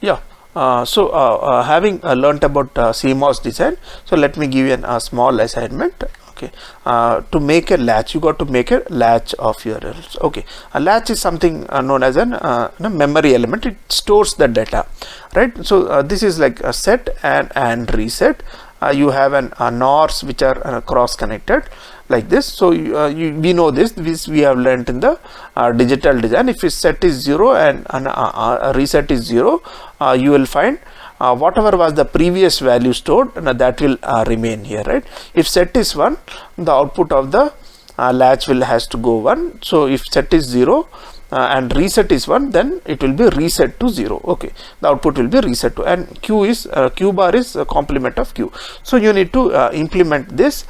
Yeah. Having learnt about CMOS design, so let me give you a small assignment. Okay, to make a latch, you got to make a latch of your errors. Okay, a latch is something known as an memory element. It stores the data, right? So this is like a set and reset. You have an NORs which are cross connected like this. So we know this we have learnt in the digital design. If set is 0 and reset is 0, you will find whatever was the previous value stored, that will remain here, right? If set is 1, the output of the latch has to go 1. So if set is 0 and reset is 1, then it will be reset to 0. Okay, the output will be reset to, and q bar is a complement of q. So you need to implement this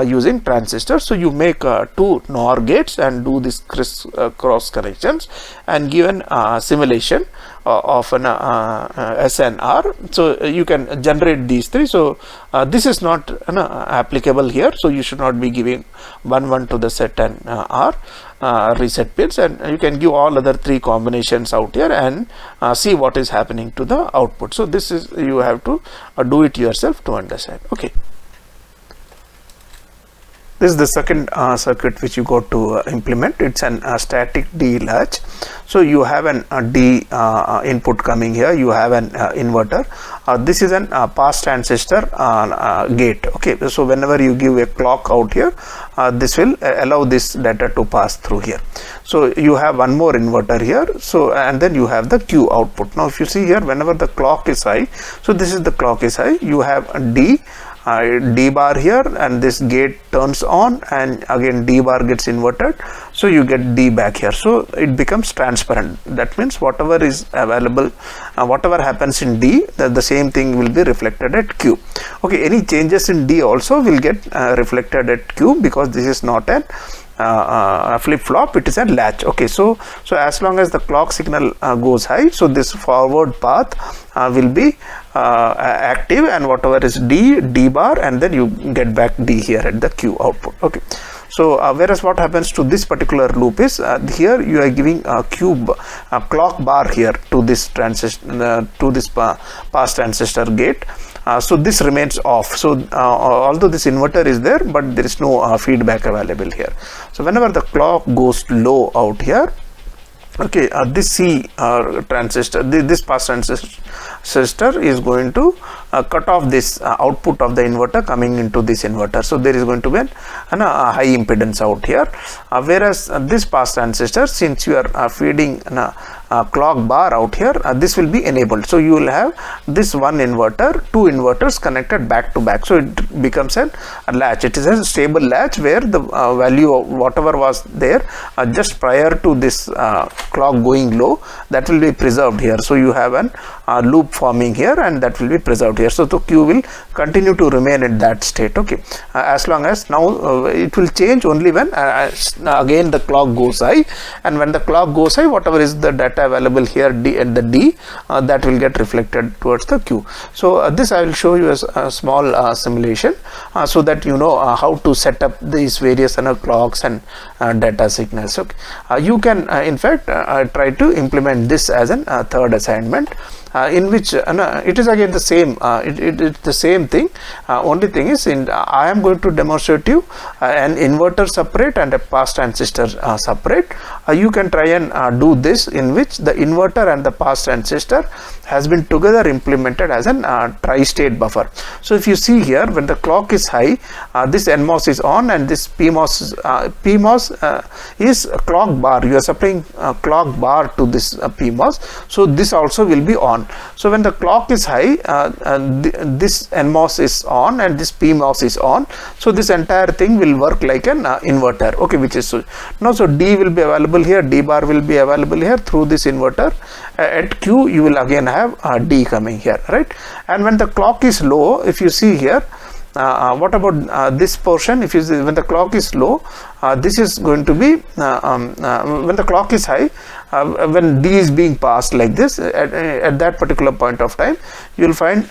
using transistors. So you make 2 NOR gates and do this cross connections and give an simulation of an S and R. So you can generate these 3. So this is not applicable here, so you should not be giving 1 to the set and R reset pins, and you can give all other 3 combinations out here and see what is happening to the output. So this is, you have to do it yourself to understand. Okay, this is the second circuit which you got to implement. It's an static D latch. So you have an D input coming here. You have an inverter. This is an pass transistor gate. Okay, so whenever you give a clock out here, this will allow this data to pass through here. So you have one more inverter here. So and then you have the Q output. Now if you see here, whenever the clock is high, so this is the clock is high, you have a D bar here, and this gate turns on, and again D bar gets inverted, so you get D back here. So it becomes transparent. That means whatever is available, whatever happens in D, the same thing will be reflected at Q. Okay, any changes in D also will get reflected at Q, because this is not an flip-flop, it is a latch. Okay, so as long as the clock signal goes high, so this forward path will be active, and whatever is D bar, and then you get back D here at the Q output. Okay, so whereas what happens to this particular loop is here you are giving a clock bar here to this transistor, to this pass transistor gate. So this remains off. So although this inverter is there, but there is no feedback available here. So whenever the clock goes low out here, okay, this C transistor, this pass transistor is going to cut off this output of the inverter coming into this inverter. So there is going to be a high impedance out here, whereas this pass transistor, since you are feeding clock bar out here, this will be enabled. So you will have this one inverter, 2 inverters connected back to back. So it becomes a latch. It is a stable latch where the value of whatever was there just prior to this clock going low, that will be preserved here. So you have a loop forming here, and that will be preserved here. So the Q will continue to remain in that state. Okay, as long as now it will change only when again the clock goes high, and when the clock goes high, whatever is the data available here D at the D, that will get reflected towards the Q. So this I will show you as a small simulation, so that you know how to set up these various clocks and data signals. Okay, you can in fact try to implement this as a third assignment, in which it is again the same, it's the same thing. Only thing is, I am going to demonstrate you an inverter separate and a pass transistor separate. You can try and do this, in which the inverter and the pass transistor has been together implemented as a tri-state buffer. So if you see here, when the clock is high, this NMOS is on, and this PMOS is a clock bar. You are supplying clock bar to this PMOS, so this also will be on. So when the clock is high, this NMOS is on and this PMOS is on, so this entire thing will work like an inverter. Okay, which is so now, so D will be available here, D bar will be available here through this inverter. At Q you will again have D coming here, right? And when the clock is low, if you see here, what about this portion? If you see, when the clock is low, this is going to be when the clock is high, when D is being passed like this, at that particular point of time, you will find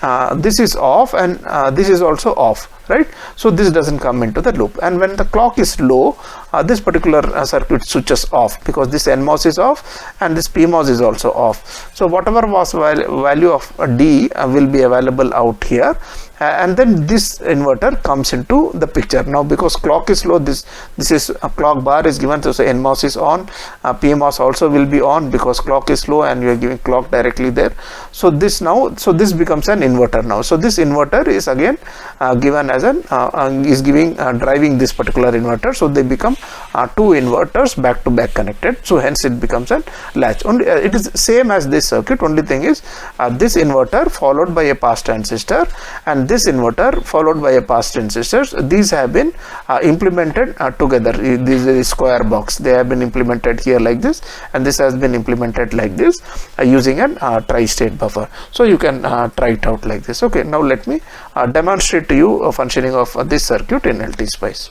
this is off, and this is also off, right? So this doesn't come into the loop. And when the clock is low, this particular circuit switches off, because this NMOS is off and this PMOS is also off. So whatever was value of D will be available out here, and then this inverter comes into the picture. Now because clock is low, this is a clock bar is given, so NMOS is on, PMOS also will be on because clock is low and you are giving clock directly there. So this becomes an inverter now. So this inverter is again given as an driving this particular inverter. So they become two inverters back to back connected. So hence it becomes a latch. Only it is same as this circuit. Only thing is this inverter followed by a pass transistor and this inverter followed by a pass transistors. These have been implemented together. This is a square box. They have been implemented here like this, and this has been implemented like this using a tri-state buffer. So you can try it out like this. Okay, now let me demonstrate to you functioning of this circuit in LTSpice.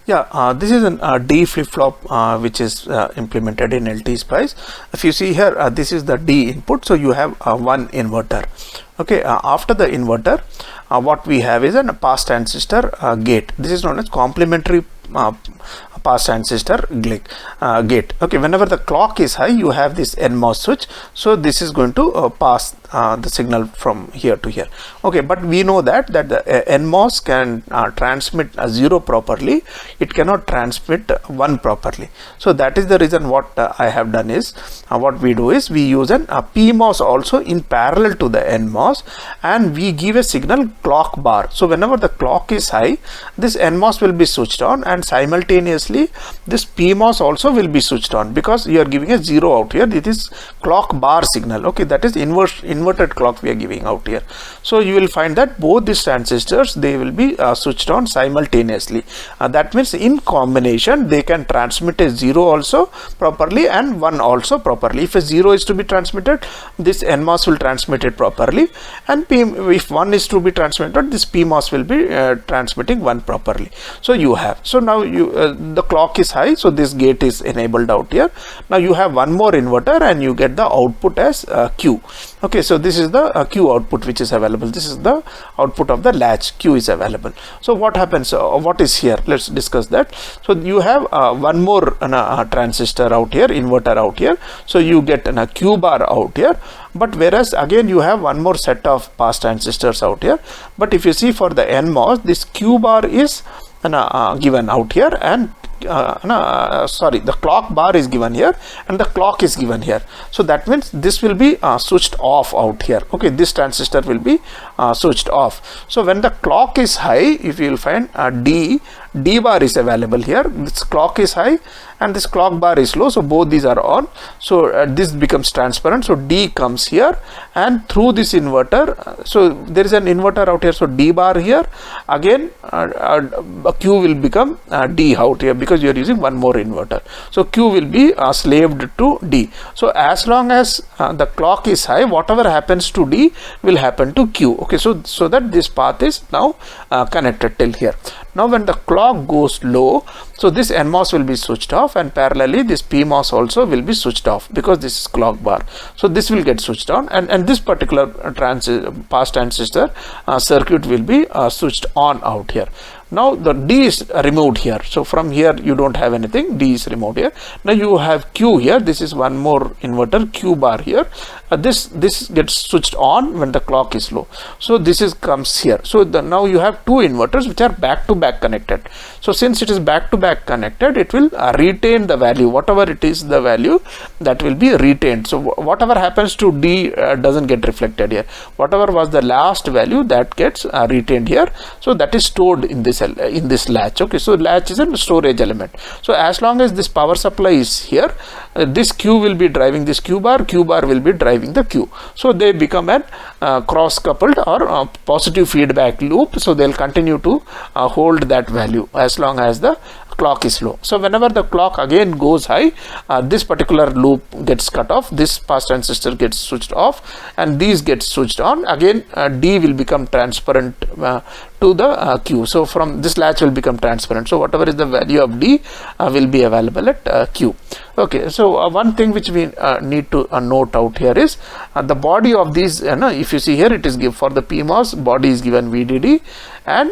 Yeah, this is a D flip-flop which is implemented in LTSpice. If you see here, this is the D input, so you have one inverter. Okay, after the inverter, what we have is a pass transistor gate. This is known as complementary pass transistor gate. Okay, whenever the clock is high, you have this NMOS switch, so this is going to pass the signal from here to here. Okay, but we know that the NMOS can transmit 0 properly, it cannot transmit 1 properly. So that is the reason what I have done is, what we do is we use a PMOS also in parallel to the NMOS, and we give a signal clock bar. So whenever the clock is high, this NMOS will be switched on, and simultaneously this PMOS also will be switched on, because you are giving a 0 out here. It is clock bar signal. Okay, that is inverted clock we are giving out here. So you will find that both these transistors, they will be switched on simultaneously. That means in combination they can transmit a 0 also properly and 1 also properly. If a 0 is to be transmitted, this NMOS will transmit it properly, and if 1 is to be transmitted, this PMOS will be transmitting 1 properly. So you have, so now you the clock is high, so this gate is enabled out here. Now you have one more inverter and you get the output as Q. Okay, so this is the Q output which is available. This is the output of the latch. Q is available. So what happens, what is here, let's discuss that. So you have one more transistor out here, inverter out here, so you get a Q bar out here. But whereas again you have one more set of pass transistors out here, but if you see for the NMOS, this Q bar is given out here, and sorry, the clock bar is given here and the clock is given here. So that means this will be switched off out here. Okay, this transistor will be switched off. So when the clock is high, if you will find D bar is available here. This clock is high and this clock bar is low, so both these are on. So this becomes transparent, so D comes here, and through this inverter, so there is an inverter out here, so D bar here, again Q will become D out here, because you are using one more inverter. So Q will be slaved to D. So as long as the clock is high, whatever happens to D will happen to Q. Okay, so that this path is now connected till here. Now when the clock goes low, so this NMOS will be switched off, and parallelly this PMOS also will be switched off, because this is clock bar. So this will get switched on, and this particular pass transistor circuit will be switched on out here. Now the D is removed here, so from here you don't have anything, D is removed here. Now you have Q here, this is one more inverter, Q bar here. This gets switched on when the clock is low, so this comes here. So now you have two inverters which are back to back connected. So since it is back to back connected, it will retain the value, whatever it is the value, that will be retained. So whatever happens to D doesn't get reflected here. Whatever was the last value, that gets retained here, so that is stored in this latch. Okay, so latch is a storage element. So as long as this power supply is here, this Q will be driving this Q bar will be driving the Q. So they become an cross coupled or positive feedback loop, so they'll continue to hold that value as long as the clock is low. So whenever the clock again goes high, this particular loop gets cut off, this pass transistor gets switched off, and these get switched on. Again D will become transparent to the Q. So from this latch will become transparent, so whatever is the value of D will be available at Q. Okay, so one thing which we need to note out here is the body of these, if you see here, it is given for the PMOS, body is given VDD, and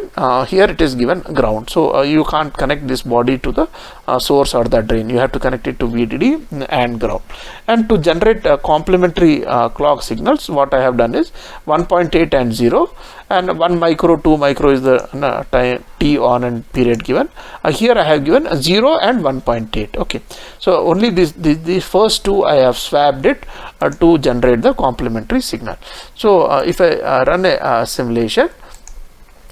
here it is given ground. So you can't connect this body to the source or the drain. You have to connect it to VDD and ground. And to generate complementary clock signals, what I have done is 1.8 and 0, and 1 micro, 2 micro is the time t on and period given. Here I have given 0 and 1.8. okay, so only these first two I have swapped it to generate the complementary signal. So if I run a simulation,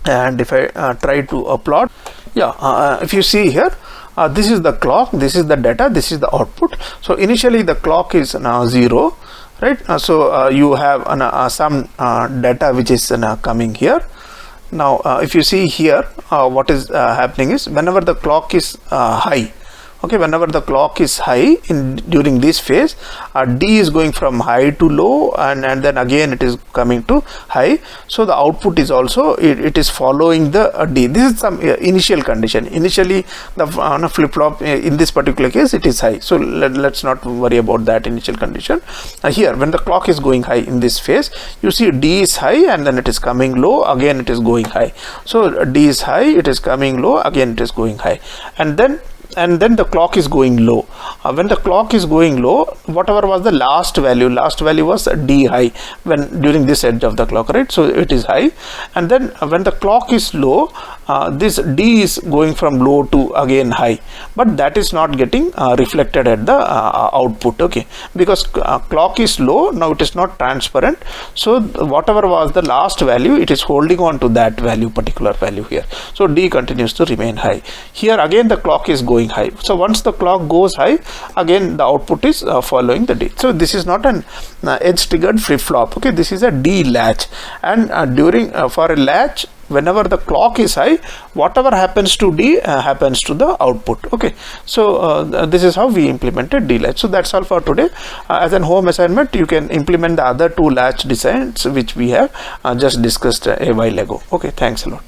and if I try to plot, if you see here, this is the clock, this is the data, this is the output. So initially the clock is now 0, right? So you have some data which is coming here. Now if you see here, what is happening is, whenever the clock is high, okay, whenever the clock is high during this phase, D is going from high to low, and then again it is coming to high. So the output is also, it is following the D. This is some initial condition. Initially the flip-flop in this particular case it is high, so let's not worry about that initial condition. Here when the clock is going high in this phase, you see D is high and then it is coming low, again it is going high. So D is high, it is coming low, again it is going high, and then the clock is going low. When the clock is going low, whatever was the last value was D high when during this edge of the clock, right? So it is high, and then when the clock is low, this D is going from low to again high, but that is not getting reflected at the output, okay, because clock is low. Now it is not transparent, so whatever was the last value, it is holding on to that value, particular value here. So D continues to remain high. Here again the clock is going high, so once the clock goes high, again the output is following the D. So this is not an edge triggered flip-flop, okay, this is a D latch, and during for a latch, whenever the clock is high, whatever happens to D happens to the output, okay. So this is how we implemented D latch. So that's all for today. As an home assignment, you can implement the other two latch designs which we have just discussed a while ago. Okay, thanks a lot.